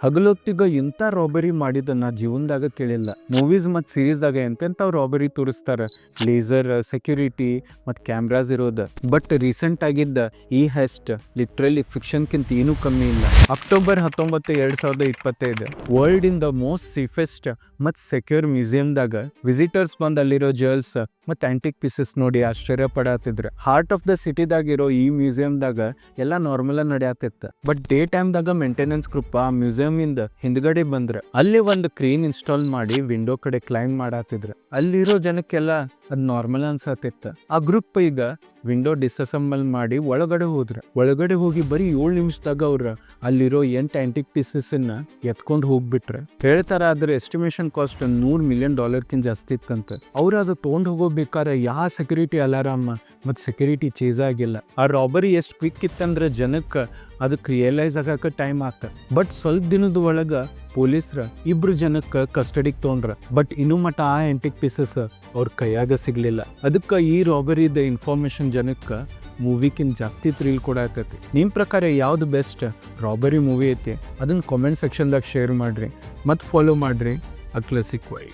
ಹಗಲೊತ್ತಿಗ ಇಂಥ ರಾಬರಿ ಮಾಡಿದ್ದನ್ನ ಜೀವನದಾಗ ಕೇಳಿಲ್ಲ. ಮೂವೀಸ್ ಮತ್ತು ಸೀರೀಸ್ದಾಗ ಎಂತೆಂಥವು ರಾಬರಿ ತೋರಿಸ್ತಾರೆ, ಲೇಸರ್, ಸೆಕ್ಯೂರಿಟಿ ಮತ್ತು ಕ್ಯಾಮ್ರಾಸ್ ಇರೋದು. ಬಟ್ ರೀಸೆಂಟ್ ಆಗಿದ್ದ ಈ ಹೆಸ್ಟ್ ಲಿಟ್ರಲಿ ಫಿಕ್ಷನ್ಕಿಂತ ಏನೂ ಕಮ್ಮಿ ಇಲ್ಲ. October 19, 2025 world in the most safest ಮತ್ತು ಸೆಕ್ಯೂರ್ ಮ್ಯೂಸಿಯಂದಾಗ ವಿಸಿಟರ್ಸ್ ಬಂದು ಅಲ್ಲಿರೋ ಜುವೆಲ್ಸ್ ಮತ್ತು ಆಂಟಿಕ್ ಪೀಸಸ್ ನೋಡಿ ಆಶ್ಚರ್ಯ ಪಡತ್ತಿದ್ರು. ಹಾರ್ಟ್ ಆಫ್ ದ ಸಿಟಿದಾಗಿರೋ ಈ ಮ್ಯೂಸಿಯಂದಾಗ ಎಲ್ಲ ನಾರ್ಮಲ್ ನಡೆಯತ್ತಿತ್ತು. ಬಟ್ ಡೇ ಟೈಮ್ದಾಗ ಮೇಂಟೆನೆನ್ಸ್ ಗ್ರೂಪ್ ಆ ಮ್ಯೂಸಿಯಂ ಇಂದ ಹಿಂದ್ಗಡೆ ಬಂದ್ರ ಅಲ್ಲಿ ಒಂದು ಕ್ರೇನ್ ಇನ್ಸ್ಟಾಲ್ ಮಾಡಿ ವಿಂಡೋ ಕಡೆ ಕ್ಲೈಂಬ್ ಮಾಡತ್ತಿದ್ರು. ಅಲ್ಲಿರೋ ಜನಕ್ಕೆಲ್ಲ ಅದ್ ನಾರ್ಮಲ್ ಅನ್ಸತ್ತಿತ್ತು. ಆ ಗ್ರೂಪ್ ಈಗ ವಿಂಡೋ ಡಿಸ್ಅಸೆಂಬಲ್ ಮಾಡಿ ಒಳಗಡೆ ಹೋಗಿ ಬರೀ 7 ನಿಮಿಷದಾಗ ಅವ್ರ ಅಲ್ಲಿರೋ 8 ಆಂಟಿಕ್ ಪೀಸಸ್ ಎತ್ಕೊಂಡು ಹೋಗ್ಬಿಟ್ರೆ. ಹೇಳ್ತಾರ ಅದ್ರ ಎಸ್ಟಿಮೇಷನ್ ಕಾಸ್ಟ್ $100 ಮಿಲಿಯನ್ ಜಾಸ್ತಿ ಇತ್ತಂತ. ಅವ್ರು ಅದು ತೊಗೊಂಡು ಹೋಗೋಬೇಕಾರೆ ಯಾವ ಸೆಕ್ಯೂರಿಟಿ ಅಲಾರಾಮ್ ಮತ್ತು ಸೆಕ್ಯೂರಿಟಿ ಚೇಂಜ್ ಆಗಿಲ್ಲ. ಆ ರಾಬರಿ ಎಷ್ಟು ಕ್ವಿಕ್ ಇತ್ತಂದ್ರೆ ಜನಕ್ಕೆ ಅದಕ್ಕೆ ರಿಯಲೈಸ್ ಆಗಕ್ಕೆ ಟೈಮ್ ಆಗ್ತ. ಬಟ್ ಸ್ವಲ್ಪ ದಿನದ ಒಳಗ ಪೊಲೀಸ್ರ 2 ಜನಕ್ಕೆ ಕಸ್ಟಡಿಗೆ ತೊಗೊಂಡ್ರ. ಬಟ್ ಇನ್ನೂ ಮಟ್ಟ ಆ ಆಂಟಿಕ್ ಪೀಸಸ್ ಅವ್ರ ಕೈಯಾಗ ಸಿಗ್ಲಿಲ್ಲ. ಅದಕ್ಕೆ ಈ ರಾಬರಿದ ಇನ್ಫಾರ್ಮೇಶನ್ ಜನಕ್ಕೆ ಮೂವಿಕಿಂತ ಜಾಸ್ತಿ ಥ್ರಿಲ್ ಕೊಡತೈತಿ. ನಿಮ್ಮ ಪ್ರಕಾರ ಯಾವ್ದು ಬೆಸ್ಟ್ ರಾಬರಿ ಮೂವಿ ಐತಿ ಅದನ್ನ ಕಾಮೆಂಟ್ ಸೆಕ್ಷನ್ದಾಗ ಶೇರ್ ಮಾಡ್ರಿ ಮತ್ತು ಫಾಲೋ ಮಾಡ್ರಿ ಅ ಕ್ಲಾಸಿಕ್ ವೈ.